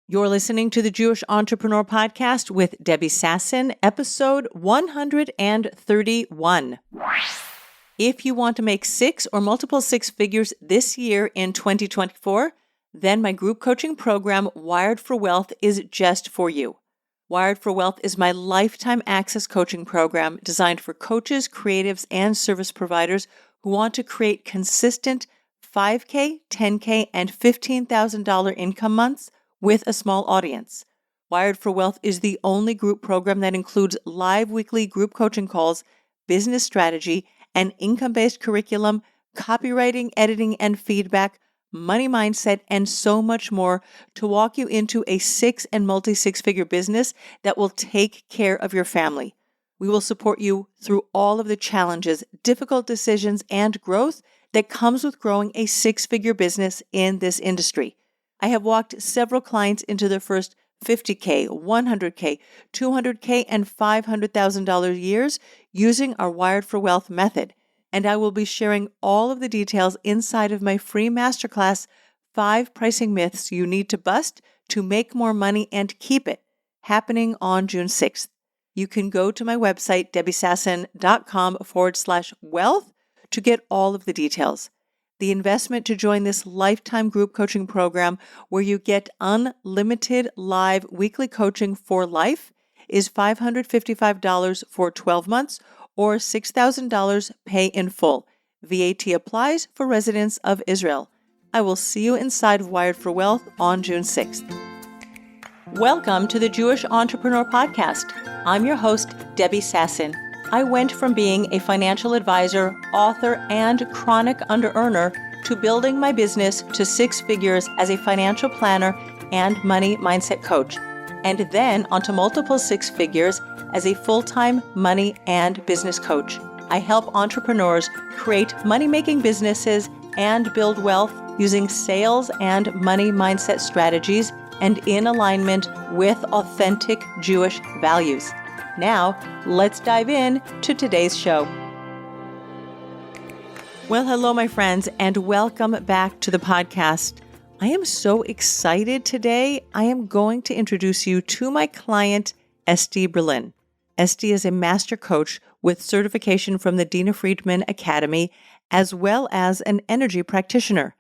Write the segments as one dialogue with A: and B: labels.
A: You're listening to the Jewish Entrepreneur Podcast with Debbie Sasson, episode 131. If you want to make six or multiple six figures this year in 2024, then my group coaching program, Wired for Wealth, is just for you. Wired for Wealth is my lifetime access coaching program designed for coaches, creatives, and service providers who want to create consistent $5K, $10K, and $15,000 income months with a small audience. Wired for Wealth is the only group program that includes live weekly group coaching calls, business strategy, an income-based curriculum, copywriting, editing, and feedback, money mindset, and so much more to walk you into a six and multi-six-figure business that will take care of your family. We will support you through all of the challenges, difficult decisions, and growth that comes with growing a six-figure business in this industry. I have walked several clients into their first $50K, $100K, $200K, and $500,000 years using our Wired for Wealth method. And I will be sharing all of the details inside of my free masterclass, 5 Pricing Myths You Need to Bust to Make More Money and Keep It, happening on June 6th. You can go to my website, debbiesasson.com/wealth to get all of the details. The investment to join this lifetime group coaching program where you get unlimited live weekly coaching for life is $555 for 12 months or $6,000 pay in full. VAT applies for residents of Israel. I will see you inside of Wired for Wealth on June 6th. Welcome to the Jewish Entrepreneur Podcast. I'm your host, Debbie Sasson. I went from being a financial advisor, author, and chronic under-earner to building my business to six figures as a financial planner and money mindset coach, and then onto multiple six figures as a full-time money and business coach. I help entrepreneurs create money-making businesses and build wealth using sales and money mindset strategies and in alignment with authentic Jewish values. Now, let's dive in to today's show. Well, hello, my friends, and welcome back to the podcast. I am so excited today. I am going to introduce you to my client, Esti Berlin. Esti is a master coach with certification from the Dina Friedman Academy, as well as an energy practitioner.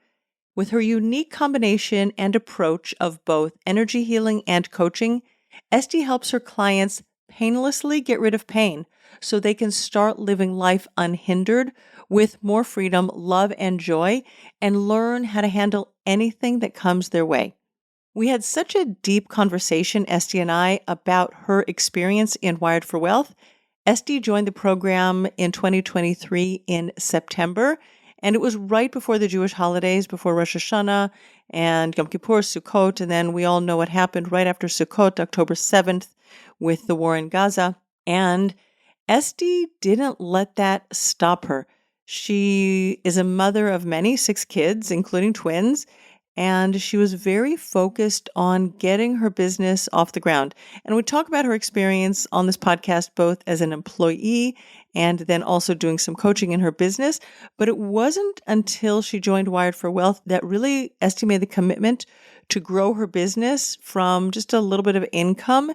A: With her unique combination and approach of both energy healing and coaching, Esti helps her clients painlessly get rid of pain so they can start living life unhindered with more freedom, love, and joy, and learn how to handle anything that comes their way. We had such a deep conversation, Esti and I, about her experience in Wired for Wealth. Esti joined the program in 2023 in September, and it was right before the Jewish holidays, before Rosh Hashanah and Yom Kippur, Sukkot, and then we all know what happened right after Sukkot, October 7th, with the war in Gaza. And Esti didn't let that stop her. She is a mother of many, 6 kids, including twins, and she was very focused on getting her business off the ground. And we talk about her experience on this podcast, both as an employee and then also doing some coaching in her business. But it wasn't until she joined Wired for Wealth that really Esti made the commitment to grow her business from just a little bit of income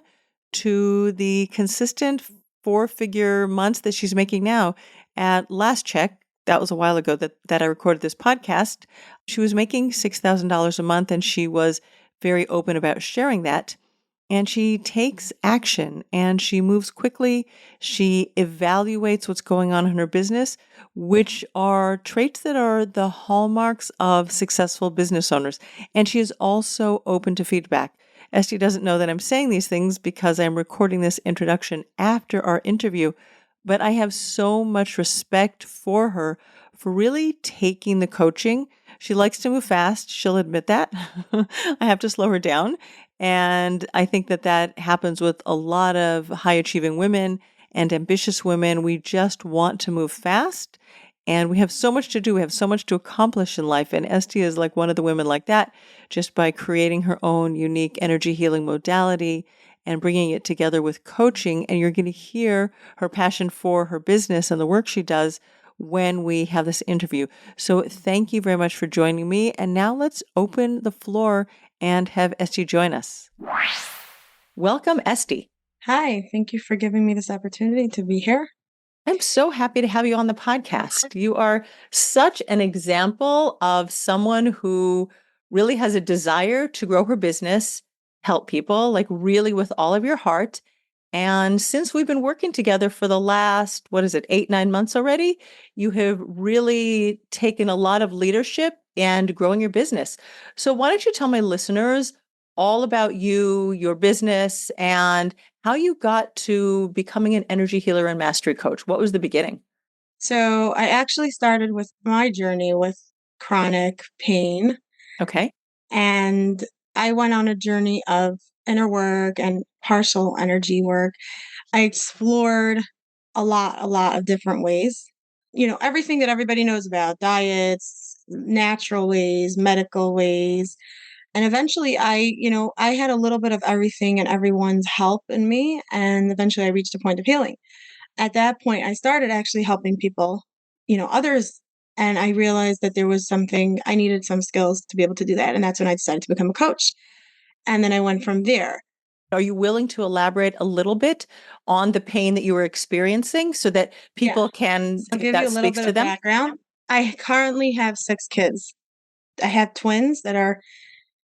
A: to the consistent 4-figure months that she's making now. At last check, that was a while ago that I recorded this podcast, she was making $6,000 a month, and she was very open about sharing that. And she takes action and she moves quickly. She evaluates what's going on in her business, which are traits that are the hallmarks of successful business owners. And she is also open to feedback. Esti doesn't know that I'm saying these things because I'm recording this introduction after our interview, but I have so much respect for her for really taking the coaching. She likes to move fast. She'll admit that. I have to slow her down. And I think that happens with a lot of high-achieving women and ambitious women. We just want to move fast. And we have so much to do. We have so much to accomplish in life. And Esti is like one of the women like that, just by creating her own unique energy healing modality and bringing it together with coaching. And you're going to hear her passion for her business and the work she does when we have this interview. So thank you very much for joining me. And now let's open the floor and have Esti join us. Welcome, Esti.
B: Hi, thank you for giving me this opportunity to be here.
A: I'm so happy to have you on the podcast. You are such an example of someone who really has a desire to grow her business, help people, like really with all of your heart. And since we've been working together for the last, 8, 9 months already, you have really taken a lot of leadership and growing your business. So why don't you tell my listeners all about you, your business, and how you got to becoming an energy healer and mastery coach? What was the beginning?
B: So, I actually started with my journey with chronic pain,
A: Okay.
B: and I went on a journey of inner work and partial energy work. I explored a lot of different ways. Everything that everybody knows about diets, natural ways, medical ways. And eventually I had a little bit of everything and everyone's help in me. And eventually I reached a point of healing. At that point, I started actually helping people, others. And I realized that there was something I needed some skills to be able to do that. And that's when I decided to become a coach. And then I went from there.
A: Are you willing to elaborate a little bit on the pain that you were experiencing so that
B: Yeah.
A: people can,
B: So I'll give you
A: that
B: a little
A: speaks
B: bit
A: to
B: of
A: them?
B: background. I currently have 6 kids. I have twins that are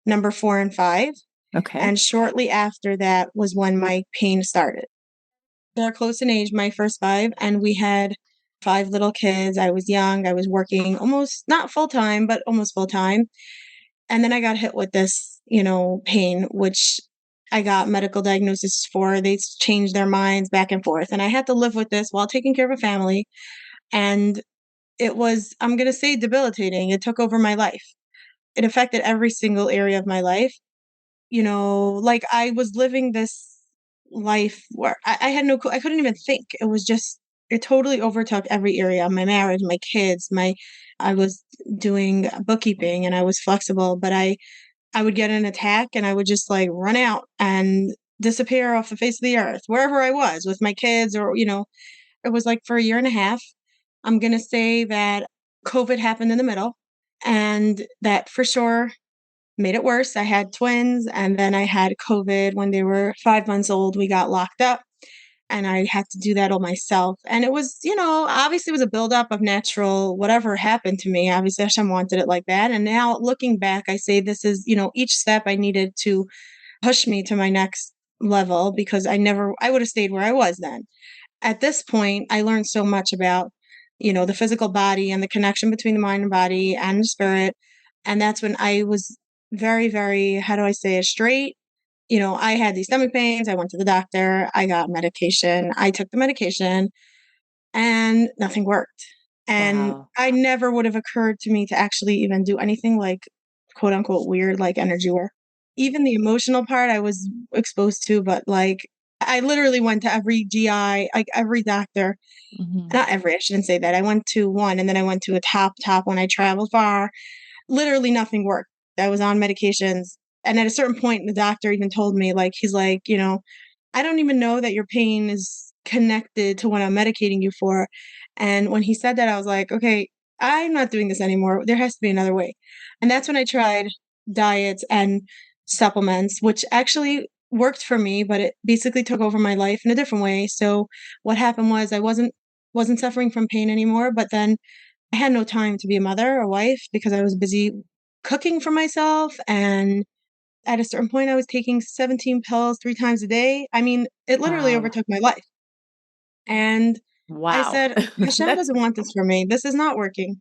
B: number 4 and 5.
A: Okay.
B: And shortly after that was when my pain started. They're close in age, my first 5, and we had 5 little kids. I was young. I was working almost not full time, but almost full time. And then I got hit with this, pain, which I got medical diagnosis for. They changed their minds back and forth. And I had to live with this while taking care of a family. And it was, I'm going to say, debilitating. It took over my life. It affected every single area of my life. Like I was living this life where I had I couldn't even think. It was just, it totally overtook every area, my marriage, my kids, I was doing bookkeeping and I was flexible, but I would get an attack and I would just like run out and disappear off the face of the earth, wherever I was with my kids or, it was like for a year and a half. I'm going to say that COVID happened in the middle and that for sure made it worse. I had twins and then I had COVID when they were 5 months old. We got locked up and I had to do that all myself. And it was, obviously it was a buildup of natural whatever happened to me. Obviously Hashem wanted it like that. And now looking back, I say this is, each step I needed to push me to my next level because I would have stayed where I was then. At this point, I learned so much about, the physical body and the connection between the mind and body and the spirit. And that's when I was very, very, how do I say it, straight. I had these stomach pains. I went to the doctor. I got medication. I took the medication and nothing worked. And
A: Wow.
B: I never would have occurred to me to actually even do anything like quote unquote weird, like energy work. Even the emotional part I was exposed to, but like I literally went to every GI, like every doctor.
A: Mhm.
B: Not every, I shouldn't say that. I went to one and then I went to a top when I traveled far. Literally nothing worked. I was on medications. And at a certain point, the doctor even told me, like, he's like, I don't even know that your pain is connected to what I'm medicating you for. And when he said that, I was like, okay, I'm not doing this anymore. There has to be another way. And that's when I tried diets and supplements, which actually worked for me, but it basically took over my life in a different way. So what happened was I wasn't suffering from pain anymore, but then I had no time to be a mother or wife because I was busy cooking for myself. And at a certain point, I was taking 17 pills 3 times a day. I mean, it literally
A: Wow.
B: overtook my life. And I
A: Wow.
B: said, Hashem
A: That
B: doesn't want this for me. This is not working.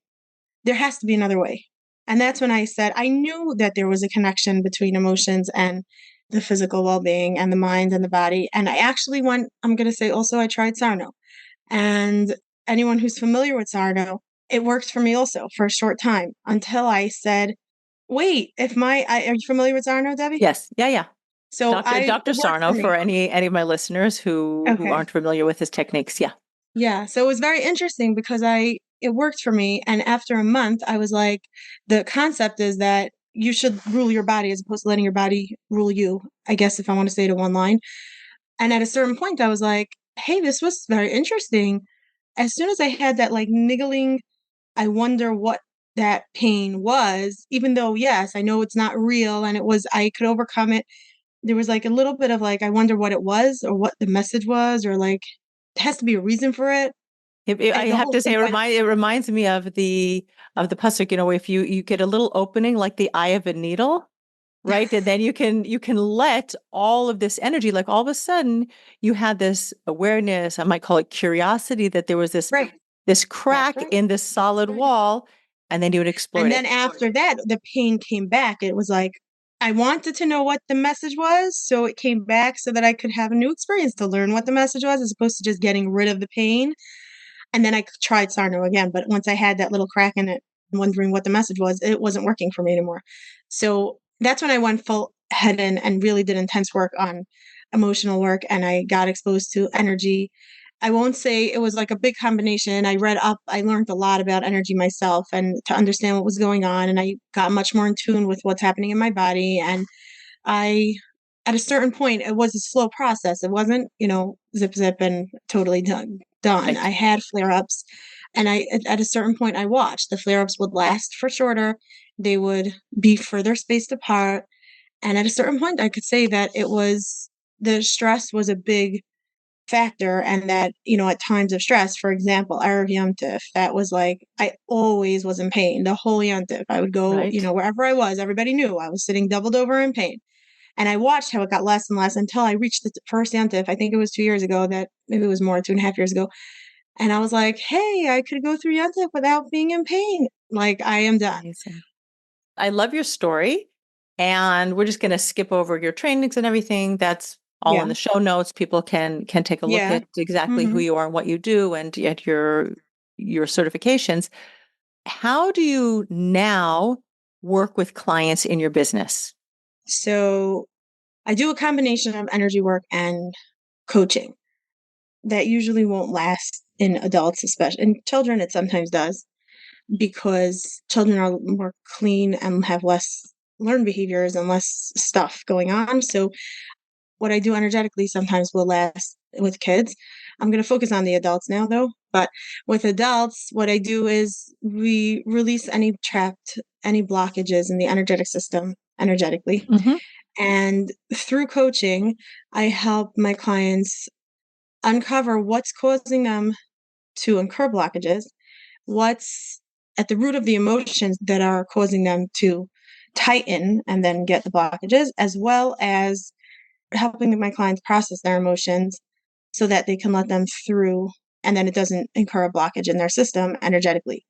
B: There has to be another way. And that's when I said, I knew that there was a connection between emotions and the physical well being and the mind and the body. And I actually went, I'm going to say also, I tried Sarno. And anyone who's familiar with Sarno, it worked for me also for a short time until I said, wait, are you familiar with Sarno, Debbie?
A: Yes. Yeah, yeah.
B: So
A: Dr.
B: it worked for
A: Sarno
B: me.
A: for any of my listeners who
B: Okay.
A: aren't familiar with his techniques. Yeah.
B: Yeah. So it was very interesting because it worked for me. And after a month, I was like, the concept is that you should rule your body as opposed to letting your body rule you, I guess, if I want to say it in one line. And at a certain point, I was like, hey, this was very interesting. As soon as I had that like niggling, I wonder what that pain was, even though, yes, I know it's not real and I could overcome it. There was like a little bit of like, I wonder what it was or what the message was, or like, it has to be a reason for it.
A: I
B: The
A: have
B: whole
A: to say,
B: thing went,
A: it reminds me of the pasuk. If you get a little opening like the eye of a needle, right, and then you can let all of this energy, like all of a sudden you had this awareness. I might call it curiosity, that there was
B: right.
A: this
B: That's
A: crack
B: right.
A: in this solid
B: Right.
A: wall, and then you would exploit
B: And
A: it.
B: then after that, the pain came back. It was like, I wanted to know what the message was. So it came back so that I could have a new experience to learn what the message was, as opposed to just getting rid of the pain. And then I tried Sarno again. But once I had that little crack in it, wondering what the message was, it wasn't working for me anymore. So that's when I went full head in and really did intense work on emotional work. And I got exposed to energy. I won't say it was like a big combination. I read up, I learned a lot about energy myself and to understand what was going on. And I got much more in tune with what's happening in my body. And I, at a certain point, it was a slow process. It wasn't, zip, zip, and totally done. Done.
A: Right.
B: I had flare ups, and at a certain point, I watched the flare ups would last for shorter. They would be further spaced apart. And at a certain point, I could say that the stress was a big factor, and that, at times of stress, for example, Erev Yom Tif, that was like, I always was in pain the whole Yom Tif. I would go,
A: Right.
B: wherever I was, everybody knew I was sitting doubled over in pain. And I watched how it got less and less until I reached the first Yom Tif. I think it was 2 years ago, that maybe it was more, 2.5 years ago. And I was like, hey, I could go through Yom Tif without being in pain. Like, I am done.
A: Amazing. I love your story. And we're just going to skip over your trainings and everything. That's all in
B: Yeah.
A: the show notes. People can take a look
B: Yeah.
A: at exactly who
B: Hmm.
A: you are and what you do, and at your certifications. How do you now work with clients in your business?
B: So I do a combination of energy work and coaching that usually won't last in adults, especially in children. It sometimes does, because children are more clean and have less learned behaviors and less stuff going on. So what I do energetically sometimes will last with kids. I'm going to focus on the adults now, though. But with adults, what I do is we release any blockages in the energetic system energetically.
A: Hmm.
B: And through coaching, I help my clients uncover what's causing them to incur blockages, what's at the root of the emotions that are causing them to tighten and then get the blockages, as well as helping my clients process their emotions so that they can let them through, and then it doesn't incur a blockage in their system energetically.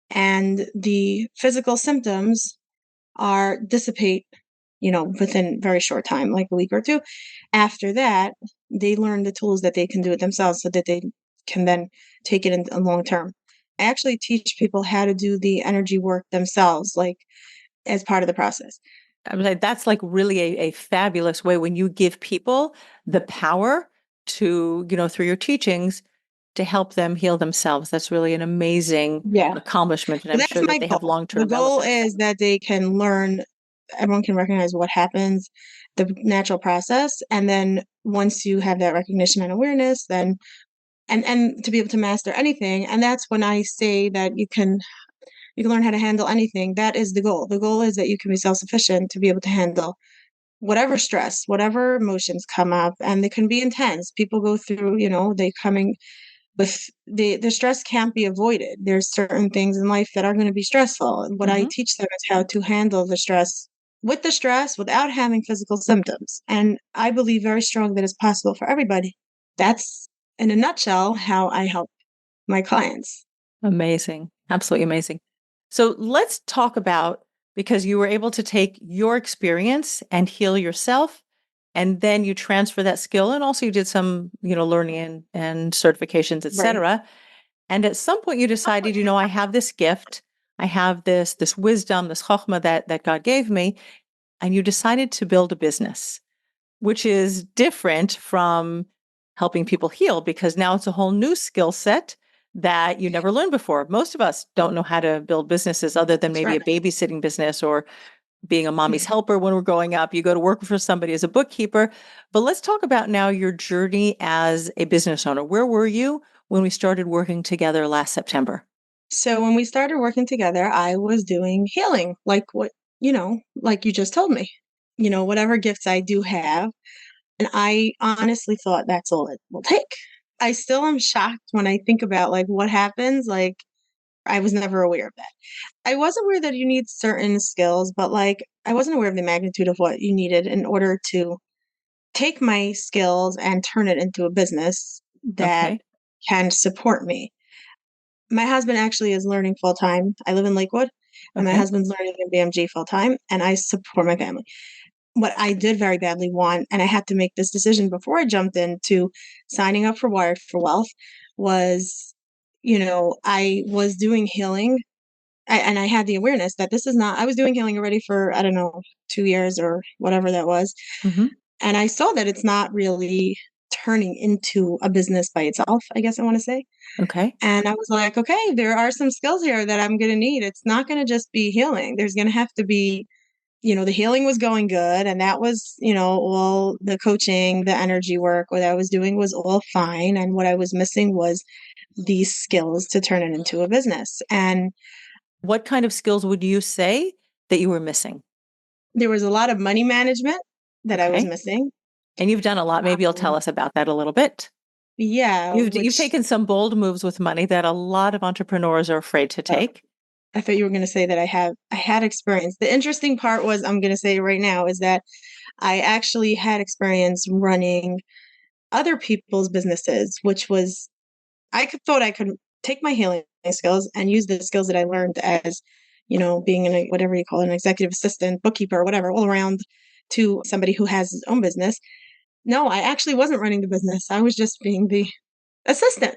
B: And the physical symptoms are dissipate, within very short time, like a week or two. After that, they learn the tools that they can do it themselves so that they can then take it in a long term. I actually teach people how to do the energy work themselves, like as part of the process.
A: I mean, that's like really a fabulous way when you give people the power to, through your teachings, to help them heal themselves. That's really an amazing
B: Yeah.
A: accomplishment. And
B: Well,
A: I'm
B: that's
A: sure that
B: my
A: they have
B: goal. The
A: long-term
B: goal
A: relevance.
B: is that they can learn, everyone can recognize what happens, the natural process. And then once you have that recognition and awareness, then and to be able to master anything. And that's when I say that you can learn how to handle anything. That is the goal. The goal is that you can be self-sufficient to be able to handle whatever stress, whatever emotions come up, and they can be intense. People go through, they coming with the stress can't be avoided. There's certain things in life that are going to be stressful. And what I
A: Hmm.
B: teach them is how to handle the stress without having physical symptoms. And I believe very strong that it's possible for everybody. That's in a nutshell how I help my clients.
A: Amazing. Absolutely amazing. So let's talk about, because you were able to take your experience and heal yourself, and then you transfer that skill, and also you did some, learning and certifications, et
B: Right.
A: cetera. And at some point you decided, I have this gift, I have this wisdom, this chokhmah that God gave me, and you decided to build a business, which is different from helping people heal, because now it's a whole new skill set that you never learned before. Most of us don't know how to build businesses other than
B: That's
A: maybe
B: right.
A: a babysitting business or being a mommy's helper when we're growing up. You go to work for somebody as a bookkeeper. But let's talk about now your journey as a business owner. Where were you when we started working together last September?
B: So when we started working together, I was doing healing, like like you just told me, whatever gifts I do have. And I honestly thought that's all it will take. I still am shocked when I think about like what happens. Like I was never aware of that. I was aware that you need certain skills, but like I wasn't aware of the magnitude of what you needed in order to take my skills and turn it into a business that
A: Okay.
B: can support me. My husband actually is learning full time. I live in Lakewood, and my
A: Okay.
B: husband's learning in BMG full time, and I support my family. What I did very badly want, and I had to make this decision before I jumped into signing up for Wired for Wealth, was, I was doing healing. And I had the awareness that this is not, I was doing healing already for, I don't know, 2 years or whatever that was.
A: Hmm.
B: And I saw that it's not really turning into a business by itself, I guess I want to say.
A: Okay.
B: And I was like, okay, there are some skills here that I'm going to need. It's not going to just be healing. There's going to have to be, the healing was going good. And that was, all the coaching, the energy work, what I was doing was all fine. And what I was missing was these skills to turn it into a business. And
A: What kind of skills would you say that you were missing?
B: there was a lot of money management that I was
A: Okay.
B: missing.
A: And you've done a lot. Maybe you'll tell
B: Um,
A: us about that a little bit.
B: yeah,
A: You've
B: which
A: taken some bold moves with money that a lot of entrepreneurs are afraid to
B: uh,
A: take.
B: I thought you were going to say that I had experience. The interesting part was I'm going to say right now is that I actually had experience running other people's businesses, which was thought I could take my healing skills and use the skills that I learned as, being whatever you call it, an executive assistant, bookkeeper, whatever, all around to somebody who has his own business. No, I actually wasn't running the business. I was just being the assistant.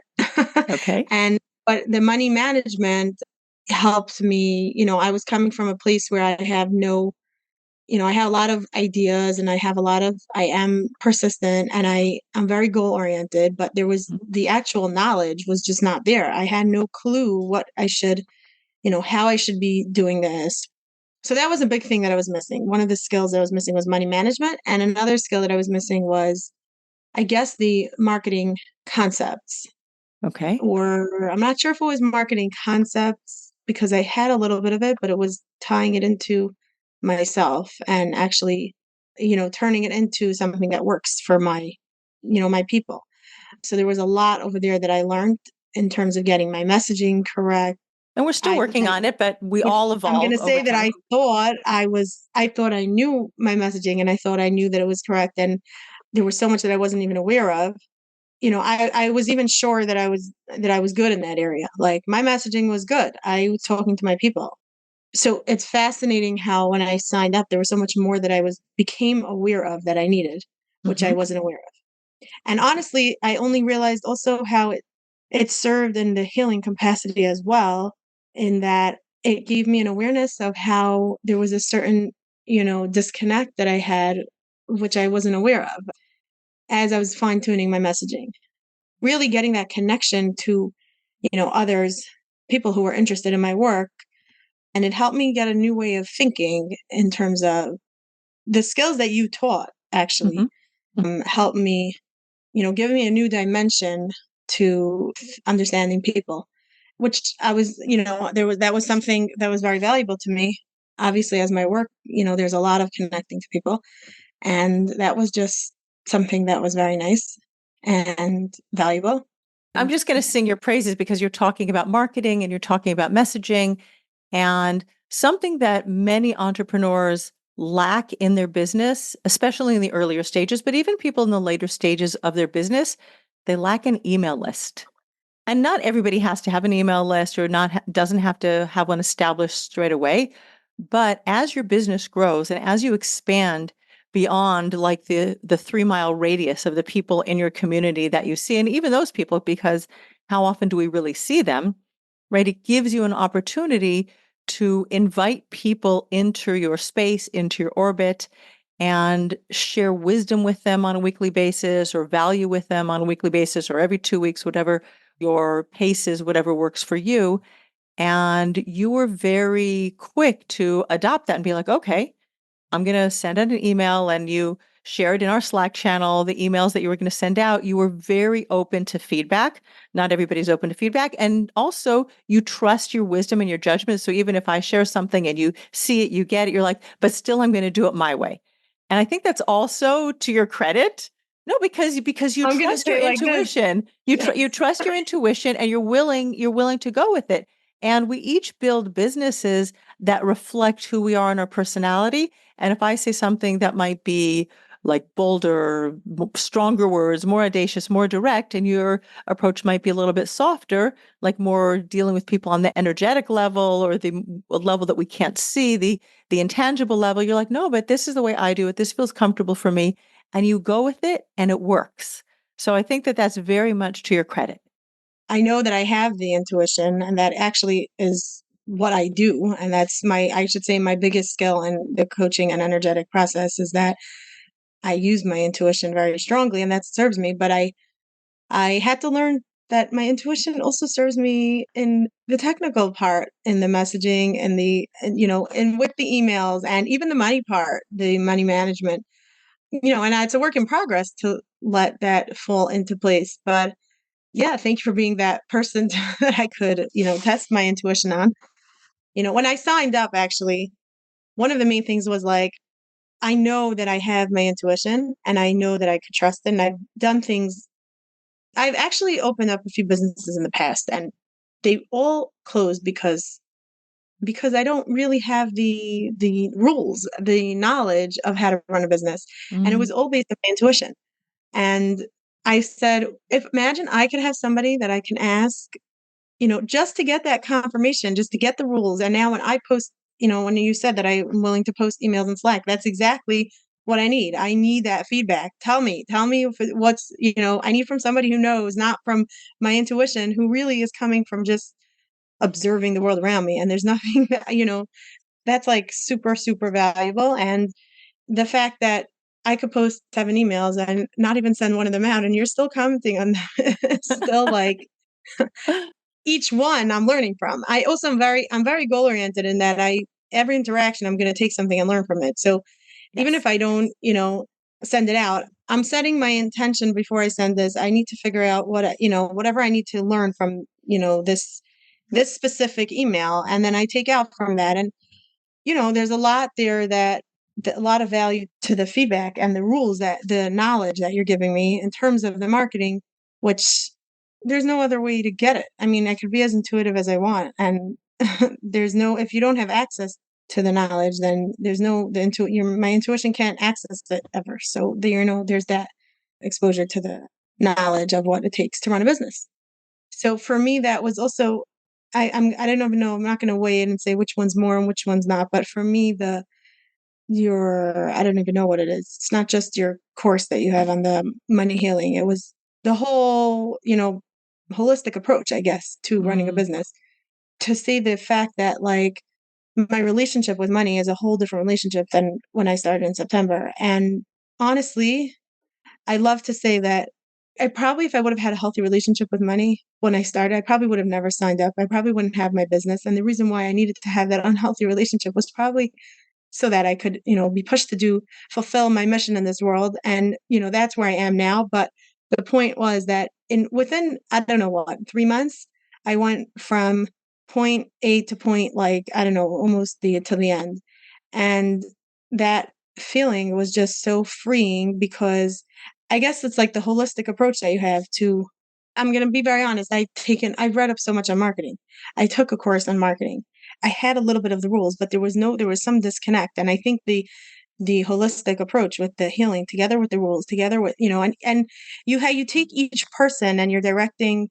A: Okay.
B: And but the money management helped me, I was coming from a place where I have no, I have a lot of ideas and I am persistent and I'm very goal oriented, but there was
A: Mhm.
B: the actual knowledge was just not there. I had no clue what I should, how I should be doing this. So that was a big thing that I was missing. One of the skills that I was missing was money management. And another skill that I was missing was, I guess, the marketing concepts.
A: Okay.
B: Or I'm not sure if it was marketing concepts because I had a little bit of it, but it was tying it into myself and actually, turning it into something that works for my people. So there was a lot over there that I learned in terms of getting my messaging correct.
A: And we're still
B: I,
A: working
B: I
A: on it, but we
B: if
A: all
B: I'm going
A: evolve
B: to
A: over
B: say that
A: time.
B: I thought I knew my messaging and I thought I knew that it was correct. And there was so much that I wasn't even aware of. I was even sure that I was good in that area. Like my messaging was good. I was talking to my people. So it's fascinating how when I signed up, there was so much more that I became aware of that I needed, which I
A: Hmm.
B: wasn't aware of. And honestly, I only realized also how it served in the healing capacity as well, in that it gave me an awareness of how there was a certain, disconnect that I had, which I wasn't aware of as I was fine tuning my messaging, really getting that connection to, others, people who were interested in my work. And it helped me get a new way of thinking in terms of the skills that you taught actually
A: Hmm.
B: helped me, give me a new dimension to understanding people, which I was, that was something that was very valuable to me. Obviously, as my work, there's a lot of connecting to people. And that was just something that was very nice and valuable.
A: I'm just going to sing your praises because you're talking about marketing and you're talking about messaging and something that many entrepreneurs lack in their business, especially in the earlier stages, but even people in the later stages of their business, they lack an email list. And not everybody has to have an email list or doesn't have to have one established straight away. But as your business grows and as you expand beyond like the 3 mile radius of the people in your community that you see, and even those people, because how often do we really see them, right? It gives you an opportunity to invite people into your space, into your orbit, and share wisdom with them on a weekly basis or value with them on a weekly basis or every 2 weeks, whatever your pace is, whatever works for you. And you were very quick to adopt that and be like, okay, I'm going to send out an email. And shared in our Slack channel, the emails that you were going to send out, you were very open to feedback. Not everybody's open to feedback. And also, you trust your wisdom and your judgment. So even if I share something and you see it, you get it, you're like, but still, I'm going to do it my way. And I think that's also to your credit. No, because you
B: I'm gonna
A: trust your
B: say like this.
A: intuition. You trust your intuition, and you're willing to go with it. And we each build businesses that reflect who we are in our personality. And if I say something that might be like bolder, stronger words, more audacious, more direct, and your approach might be a little bit softer, like more dealing with people on the energetic level or the level that we can't see, the intangible level, you're like, no, but this is the way I do it. This feels comfortable for me. And you go with it and it works. So I think that that's very much to your credit.
B: I know that I have the intuition, and that actually is what I do. And that's I should say, my biggest skill in the coaching and energetic process is that I use my intuition very strongly, and that serves me. But I had to learn that my intuition also serves me in the technical part, in the messaging and and with the emails and even the money part, the money management, and it's a work in progress to let that fall into place. But yeah, thank you for being that person that I could, test my intuition on. When I signed up, actually, one of the main things was like, I know that I have my intuition and I know that I could trust it. And I've done things. I've actually opened up a few businesses in the past, and they all closed because I don't really have the rules, the knowledge of how to run a business. And it
A: Mm.
B: was all based on my intuition. And I said, if imagine I could have somebody that I can ask, just to get that confirmation, just to get the rules. And now when I post, when you said that I'm willing to post emails in Slack, that's exactly what I need. I need that feedback. Tell me if what's, I need from somebody who knows, not from my intuition, who really is coming from just observing the world around me. And there's nothing that, that's like super, super valuable. And the fact that I could post 7 emails and not even send one of them out, and you're still commenting on them, it's still like, each one I'm learning from. I also I'm very goal oriented in that every interaction I'm going to take something and learn from it. So even
A: Yes.
B: if I don't, send it out, I'm setting my intention before I send this. I need to figure out whatever I need to learn from, this specific email, and then I take out from that. And there's a lot there a lot of value to the feedback and the rules, that the knowledge that you're giving me in terms of the marketing, which there's no other way to get it. I mean, I could be as intuitive as I want, and if you don't have access to the knowledge, then there's no, my intuition can't access it ever. So there's that exposure to the knowledge of what it takes to run a business. So for me, that was also, I don't even know, I'm not going to weigh in and say which one's more and which one's not. But for me, I don't even know what it is. It's not just your course that you have on the money healing. It was the whole, holistic approach, I guess, to running a
A: Mm.
B: business. To see the fact that, like, my relationship with money is a whole different relationship than when I started in September. And honestly, I love to say that if I would have had a healthy relationship with money when I started, I probably would have never signed up. I probably wouldn't have my business. And the reason why I needed to have that unhealthy relationship was probably so that I could, be pushed to fulfill my mission in this world. And, that's where I am now. But the point was that within, I don't know what, 3 months, I went from point A to point, like, I don't know, almost to the end. And that feeling was just so freeing, because I guess it's like the holistic approach that you have to, I'm going to be very honest. I've read up so much on marketing. I took a course on marketing. I had a little bit of the rules, but there was some disconnect. And I think the holistic approach with the healing together with the rules, together with, and you take each person and you're directing,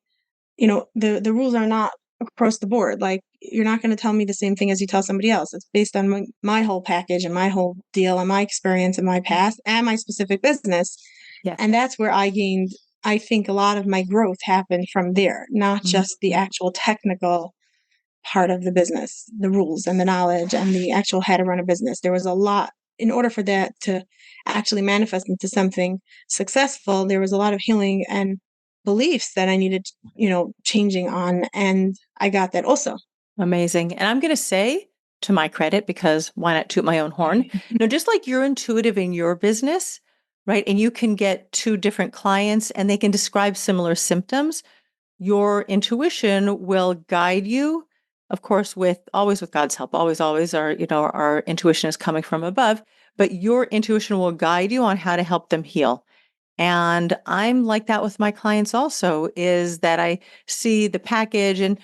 B: the rules are not across the board. Like, you're not going to tell me the same thing as you tell somebody else. It's based on my whole package and my whole deal and my experience and my past and my specific business.
A: Yes.
B: And that's where I think a lot of my growth happened from there, not
A: Mm.
B: just the actual technical part of the business, the rules and the knowledge and the actual how to run a business. There was a lot, in order for that to actually manifest into something successful, there was a lot of healing and beliefs that I needed, changing on. And I got that also.
A: Amazing. And I'm going to say, to my credit, because why not toot my own horn? No, just like you're intuitive in your business, right? And you can get two different clients and they can describe similar symptoms. Your intuition will guide you, of course, with always with God's help. Always our intuition is coming from above, but your intuition will guide you on how to help them heal. And I'm like that with my clients also, is that I see the package. And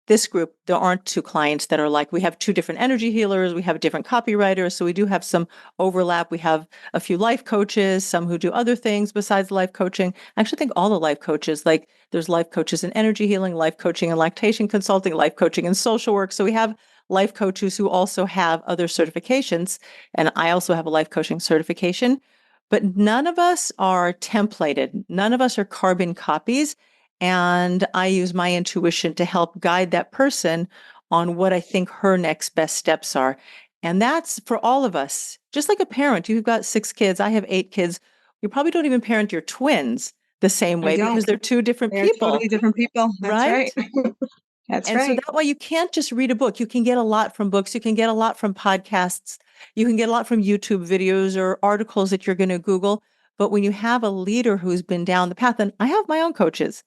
A: this group, there aren't two clients that are like, we have two different energy healers, we have different copywriters. So we do have some overlap. We have a few life coaches, some who do other things besides life coaching. I actually think all the life coaches, like there's life coaches in energy healing, life coaching and lactation consulting, life coaching and social work. So we have life coaches who also have other certifications. And I also have a life coaching certification. But none of us are templated. None of us are carbon copies. And I use my intuition to help guide that person on what I think her next best steps are. And that's for all of us. Just like a parent, you've got 6 kids, I have 8 kids. You probably don't even parent your twins the same
B: I
A: way
B: don't.
A: because they're two different
B: They're
A: people,
B: totally different people. That's right.
A: right?
B: That's
A: And so
B: right.
A: that way you can't just read a book. You can get a lot from books. You can get a lot from podcasts. You can get a lot from YouTube videos or articles that you're going to Google. But when you have a leader who's been down the path, and I have my own coaches,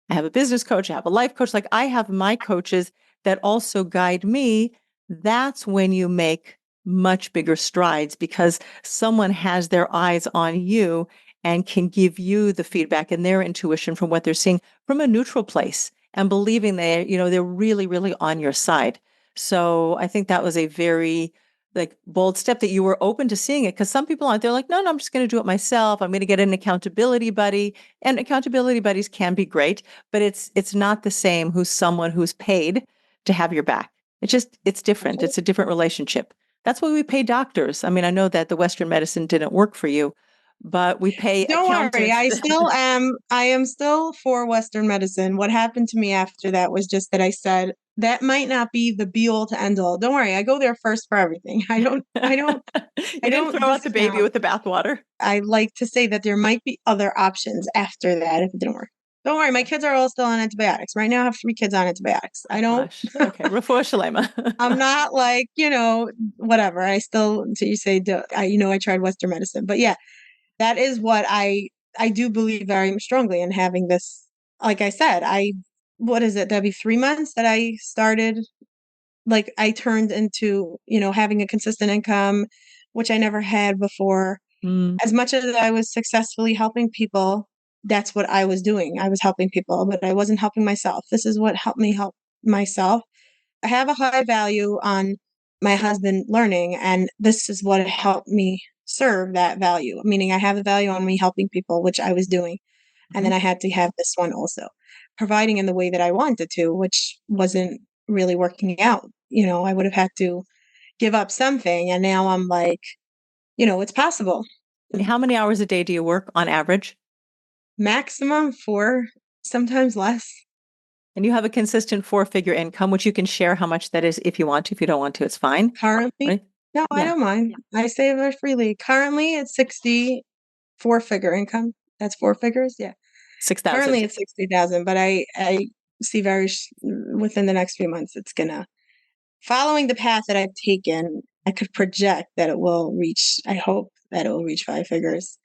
A: I have a business coach, I have a life coach, like I have my coaches that also guide me. That's when you make much bigger strides because someone has their eyes on you and can give you the feedback and their intuition from what they're seeing from a neutral place and believing they're really, really on your side. So I think that was a very like bold step that you were open to seeing it because some people aren't. They're like, no, I'm just going to do it myself. I'm going to get an accountability buddy, and accountability buddies can be great, but it's not the same who's someone who's paid to have your back. It's different. It's a different relationship. That's why we pay doctors. I mean, I know that the Western medicine didn't work for you, but we pay
B: Don't worry,
A: accountants.
B: I am still for Western medicine. What happened to me after that was just that I said that might not be the be all to end all. Don't worry, I go there first for everything.
A: You
B: I
A: didn't
B: don't
A: throw out the baby
B: discount.
A: with the bathwater.
B: I like to say that there might be other options after that if it didn't work. Don't worry, my kids are all still on antibiotics. Right now I have 3 kids on antibiotics. I don't
A: Gosh. Okay. Refuah Shalema.
B: I'm not like, whatever. I still, so you say, I tried Western medicine, but yeah, that is what I do believe very strongly in having this. Like I said, what is it? That'd be 3 months that I started. Like I turned into, having a consistent income, which I never had before.
A: Mm.
B: As much as I was successfully helping people, that's what I was doing. I was helping people, but I wasn't helping myself. This is what helped me help myself. I have a high value on my husband learning, and this is what helped me serve that value. Meaning, I have a value on me helping people, which I was doing. And then
A: Mhm.
B: I had to have this one also, providing in the way that I wanted to, which wasn't really working out. I would have had to give up something. And now I'm like, it's possible.
A: And how many hours a day do you work on average?
B: Maximum 4, sometimes less.
A: And you have a consistent 4-figure income, which you can share how much that is if you want to. If you don't want to, it's fine.
B: Currently,
A: Right?
B: no, I
A: Yeah.
B: don't mind. I save it freely. Currently, it's 60, 4-figure income. That's 4 figures. Yeah.
A: 6,000.
B: Currently, it's 60,000, but I see within the next few months, it's gonna, following the path that I've taken, I could project that I hope that it will reach 5 figures.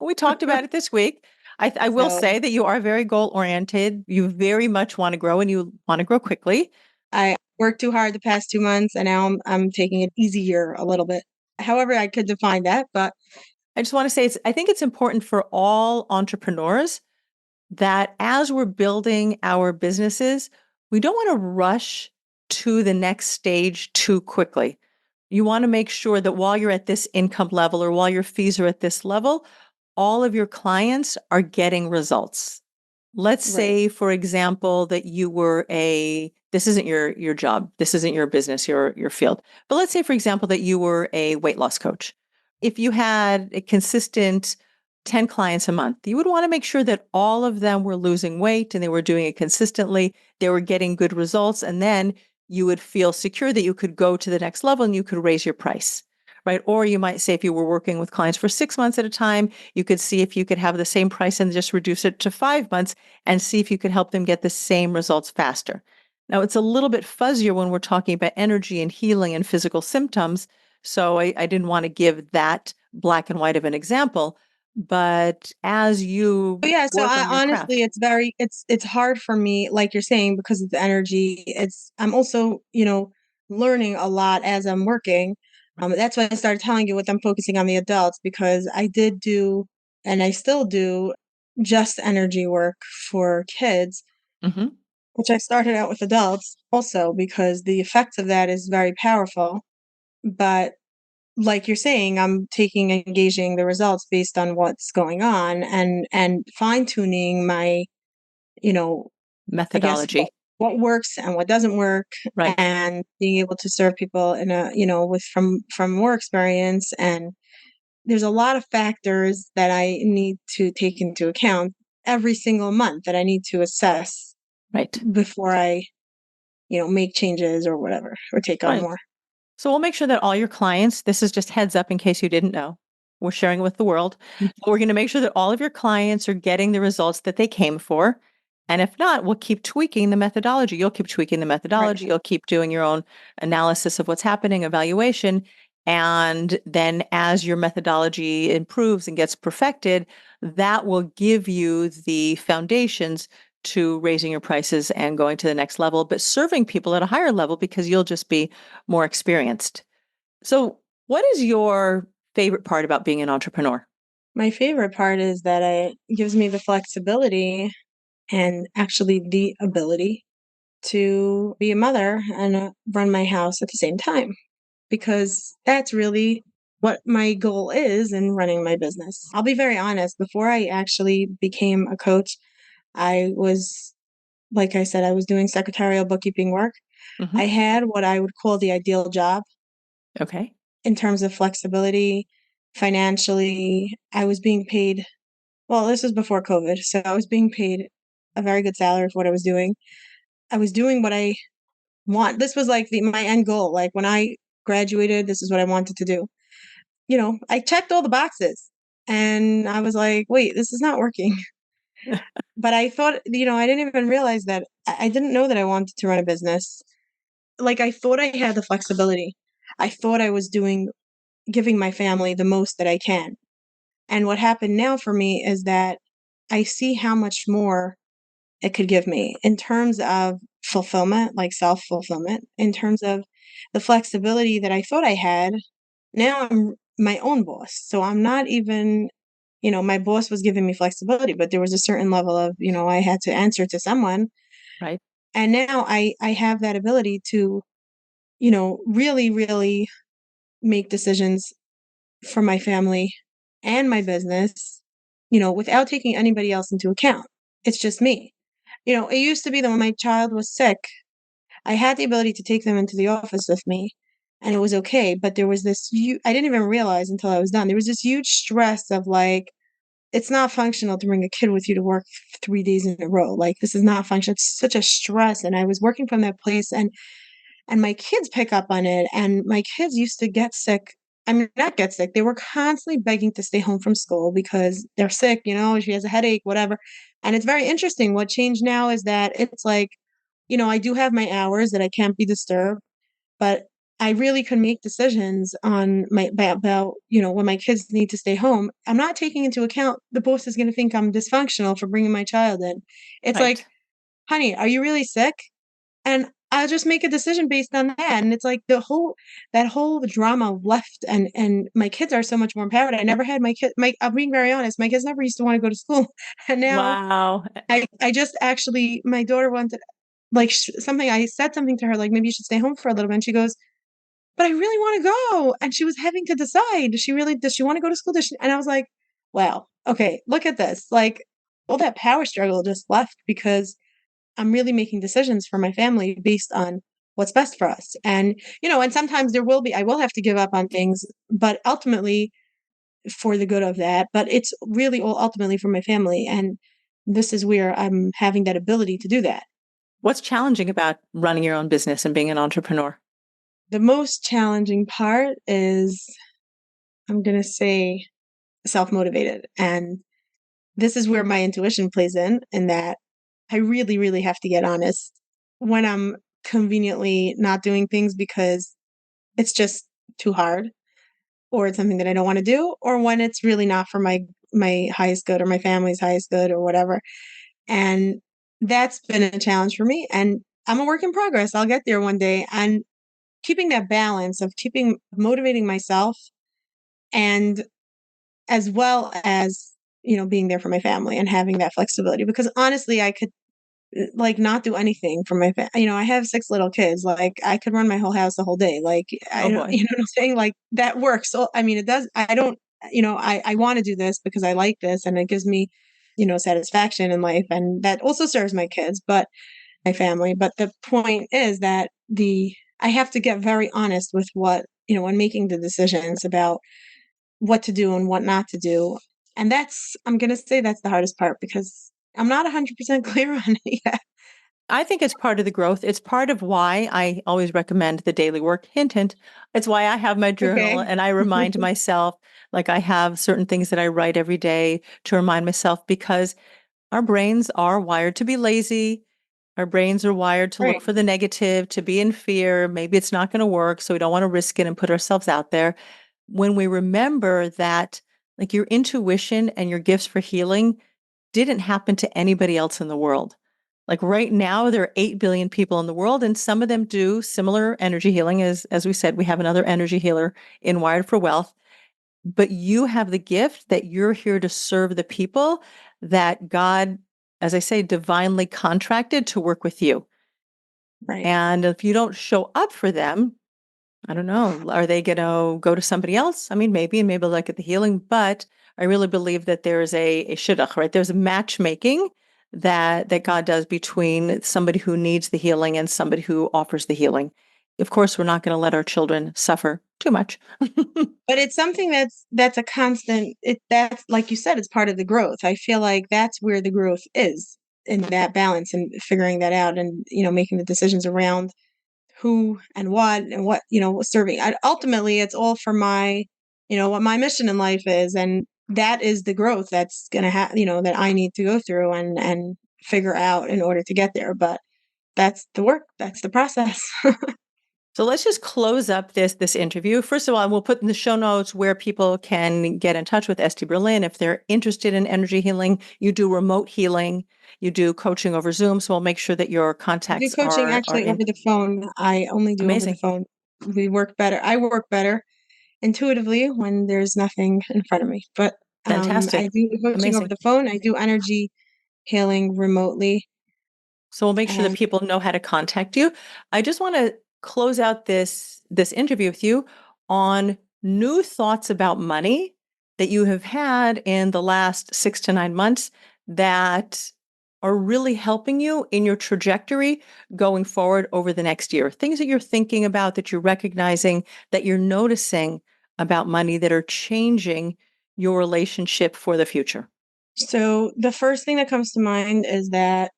A: We talked about it this week. I will
B: So
A: say that you are very goal oriented. You very much want to grow and you want to grow quickly.
B: I worked too hard the past 2 months, and now I'm taking it easier a little bit. However, I could define that, but
A: I just want to say I think it's important for all entrepreneurs that as we're building our businesses, we don't want to rush to the next stage too quickly. You want to make sure that while you're at this income level or while your fees are at this level, all of your clients are getting results. Let's
B: right,
A: say, for example, that you were this isn't your job, this isn't your business, your field. But let's say, for example, that you were a weight loss coach. If you had a consistent 10 clients a month, you would want to make sure that all of them were losing weight and they were doing it consistently, they were getting good results, and then you would feel secure that you could go to the next level and you could raise your price. Right. Or you might say, if you were working with clients for 6 months at a time, you could see if you could have the same price and just reduce it to 5 months and see if you could help them get the same results faster. Now, it's a little bit fuzzier when we're talking about energy and healing and physical symptoms. So I didn't want to give that black and white of an example. But as you
B: Yeah, so
A: work
B: I
A: on your
B: honestly,
A: craft,
B: it's hard for me, like you're saying, because of the energy. I'm also, learning a lot as I'm working. That's why I started telling you what I'm focusing on the adults, because I did do, and I still do, just energy work for kids,
A: hmm
B: which I started out with adults also because the effects of that is very powerful. But like you're saying, I'm taking and gauging the results based on what's going on and fine tuning my, you know, I guess
A: methodology,
B: what works and what doesn't work,
A: right?
B: and being able to serve people in a, with from more experience. And there's a lot of factors that I need to take into account every single month that I need to assess
A: Right.
B: before I, make changes or whatever, or take on
A: Right.
B: more.
A: So we'll make sure that all your clients, this is just heads up in case you didn't know. We're sharing with the world. But we're going to make sure that all of your clients are getting the results that they came for. And if not, we'll keep tweaking the methodology. You'll keep tweaking the
B: Right.
A: methodology. You'll keep doing your own analysis of what's happening, evaluation. And then as your methodology improves and gets perfected, that will give you the foundations to raising your prices and going to the next level, but serving people at a higher level because you'll just be more experienced. So, what is your favorite part about being an entrepreneur?
B: My favorite part is that it gives me the flexibility and actually the ability to be a mother and run my house at the same time, because that's really what my goal is in running my business. I'll be very honest, before I actually became a coach, I was, like I said, I was doing secretarial bookkeeping work.
A: hmm
B: I had what I would call the ideal job
A: Okay.
B: in terms of flexibility. Financially, I was being paid, well, this was before COVID, so I was being paid a very good salary for what I was doing. I was doing what I want. This was like my end goal. Like when I graduated, this is what I wanted to do. I checked all the boxes and I was like, wait, this is not working. But I thought, I didn't even realize that I didn't know that I wanted to run a business. Like I thought I had the flexibility. I thought I was giving my family the most that I can. And what happened now for me is that I see how much more it could give me in terms of fulfillment, like self fulfillment, in terms of the flexibility that I thought I had. Now I'm my own boss. So I'm not even, my boss was giving me flexibility, but there was a certain level of, I had to answer to someone.
A: Right.
B: And now I have that ability to, really, really make decisions for my family and my business, without taking anybody else into account. It's just me. It used to be that when my child was sick, I had the ability to take them into the office with me and it was okay. But there was I didn't even realize until I was done. There was this huge stress of like, it's not functional to bring a kid with you to work 3 days in a row. Like, this is not functional. It's such a stress. And I was working from that place and my kids pick up on it. And my kids used to get sick. I mean, not get sick. They were constantly begging to stay home from school because they're sick, she has a headache, whatever. And it's very interesting. What changed now is that it's like, I do have my hours that I can't be disturbed, but I really can make decisions on about, when my kids need to stay home. I'm not taking into account the boss is going to think I'm dysfunctional for bringing my child in. It's like,
A: Right.
B: honey, are you really sick? And I'll just make a decision based on that. And it's like that whole drama left, and my kids are so much more empowered. I never had I'm being very honest, my kids never used to want to go to school. And now
A: Wow.
B: I just actually, my daughter wanted, like, something, I said something to her, like, maybe you should stay home for a little bit. And she goes, but I really want to go. And she was having to decide, does she want to go to school? And I was like, wow, okay, look at this. Like, all that power struggle just left because I'm really making decisions for my family based on what's best for us. And, and sometimes I will have to give up on things, but ultimately for the good of that. But it's really all ultimately for my family. And this is where I'm having that ability to do that.
A: What's challenging about running your own business and being an entrepreneur?
B: The most challenging part is, I'm going to say, self motivated. And this is where my intuition plays in that I really, really have to get honest when I'm conveniently not doing things because it's just too hard, or it's something that I don't want to do, or when it's really not for my highest good or my family's highest good or whatever. And that's been a challenge for me. And I'm a work in progress. I'll get there one day. And keeping that balance of keeping motivating myself and as well as, being there for my family and having that flexibility. Because honestly, I could like not do anything for my I have 6 little kids. Like I could run my whole house the whole day. Like I
A: Oh
B: don't,
A: boy.
B: what I'm saying? Like that works. So I mean, it does. I don't, I want to do this because I like this and it gives me, satisfaction in life, and that also serves my kids, but my family. But the point is that I have to get very honest with what, when making the decisions about what to do and what not to do. And I'm going to say that's the hardest part because I'm not 100% clear on it yet.
A: I think it's part of the growth. It's part of why I always recommend the daily work. Hint, hint. It's why I have my journal
B: Okay.
A: and I remind myself, like I have certain things that I write every day to remind myself because our brains are wired to be lazy. Our brains are wired to look
B: Right.
A: for the negative, to be in fear. Maybe it's not going to work. So we don't want to risk it and put ourselves out there. When we remember that, like your intuition and your gifts for healing didn't happen to anybody else in the world. Like right now, there are 8 billion people in the world, and some of them do similar energy healing. As we said, we have another energy healer in Wired for Wealth. But you have the gift that you're here to serve the people that God, as I say, divinely contracted to work with you.
B: Right.
A: And if you don't show up for them, I don't know, are they going to go to somebody else? I mean, maybe, and maybe they'll get the healing, but I really believe that there's a shidduch, right? There's a matchmaking that God does between somebody who needs the healing and somebody who offers the healing. Of course, we're not going to let our children suffer too much.
B: But it's something that's a constant, that's like you said, it's part of the growth. I feel like that's where the growth is, in that balance and figuring that out, and making the decisions around who and what, serving. Ultimately, it's all for my, what my mission in life is, and that is the growth that's gonna have, that I need to go through and figure out in order to get there. But that's the work. That's the process.
A: So let's just close up this interview. First of all, we'll put in the show notes where people can get in touch with Esti Berlin if they're interested in energy healing. You do remote healing, you do coaching over Zoom. So we'll make sure that your
B: I do
A: contacts
B: coaching
A: are
B: actually over
A: in.
B: the phone. I only do over the
A: Amazing.
B: phone. We work better. I work better intuitively when there's nothing in front of me. But I
A: Fantastic.
B: do coaching over
A: Amazing.
B: the phone. I do energy healing remotely.
A: So we'll make sure that
B: And
A: people know how to contact you. I just want to close out this interview with you on new thoughts about money that you have had in the last 6 to 9 months that are really helping you in your trajectory going forward over the next year. Things that you're thinking about, that you're recognizing, that you're noticing about money that are changing your relationship for the future.
B: so the first thing that comes to mind is that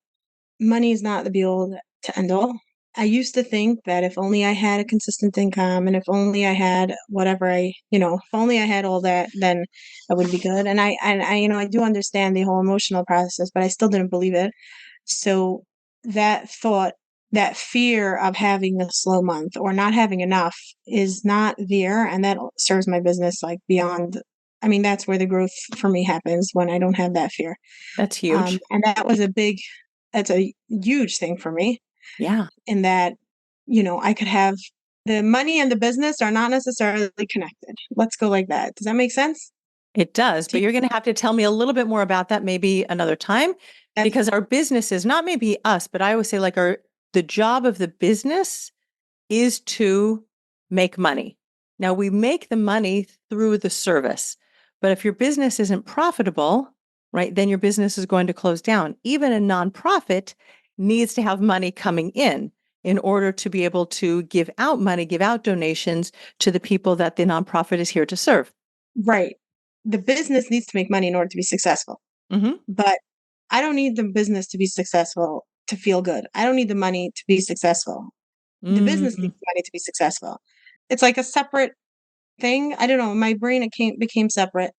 B: money is not the be all to end all. I used to think that if only I had a consistent income and if only I had whatever if only I had all that, then I would be good. And I, I do understand the whole emotional process, but I still didn't believe it. So that thought, that fear of having a slow month or not having enough is not there. And that serves my business like beyond. I mean, that's where the growth for me happens when I don't have that fear.
A: That's huge.
B: And that's a huge thing for me
A: Yeah.
B: in that, I could have the money and the business are not necessarily connected. Let's go like that. Does that make sense?
A: It does,
B: To
A: but
B: you?
A: you're going to have to tell me a little bit more about that maybe another time
B: That's
A: because our business is not maybe us, but I always say like the job of the business is to make money. Now we make the money through the service, but if your business isn't profitable, right, then your business is going to close down. Even a nonprofit needs to have money coming in order to be able to give out money, give out donations to the people that the nonprofit is here to serve.
B: right. The business needs to make money in order to be successful.
A: Hmm.
B: But I don't need the business to be successful to feel good. I don't need the money to be successful. The business
A: Mm,
B: needs money to be successful. It's like a separate thing. I don't know. My brain became separate.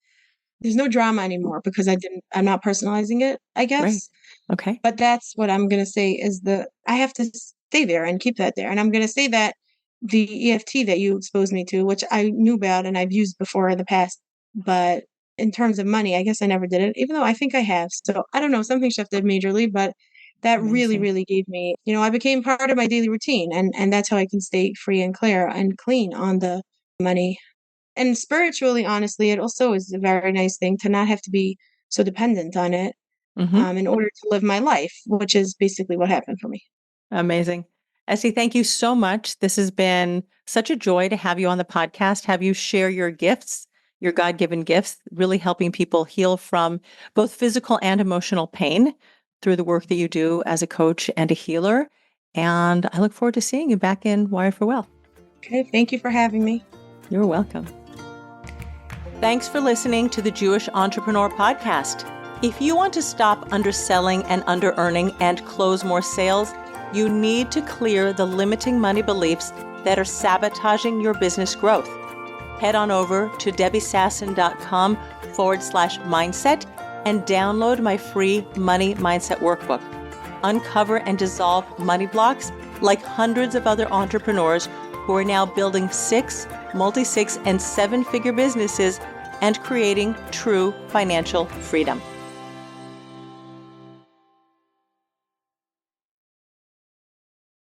B: There's no drama anymore because I'm not personalizing it, I
A: great.
B: guess.
A: Okay.
B: But that's what I'm gonna say is I have to stay there and keep that there. And I'm gonna say that the EFT that you exposed me to, which I knew about and I've used before in the past, but in terms of money, I guess I never did it, even though I think I have. So I don't know, something shifted majorly, but that really,
A: Amazing.
B: really gave me, I became part of my daily routine, and that's how I can stay free and clear and clean on the money. And spiritually, honestly, it also is a very nice thing to not have to be so dependent on it
A: Hmm.
B: in order to live my life, which is basically what happened for me.
A: Amazing. Essie, thank you so much. This has been such a joy to have you on the podcast, have you share your gifts, your God-given gifts, really helping people heal from both physical and emotional pain through the work that you do as a coach and a healer. And I look forward to seeing you back in Wired for Well.
B: Okay, thank you for having me.
A: You're welcome. Thanks for listening to the Jewish Entrepreneur Podcast. If you want to stop underselling and under-earning and close more sales, you need to clear the limiting money beliefs that are sabotaging your business growth. Head on over to debbiesasson.com/mindset and download my free Money Mindset Workbook. Uncover and dissolve money blocks like hundreds of other entrepreneurs who are now building 6, multi-6, and 7-figure businesses and creating true financial freedom.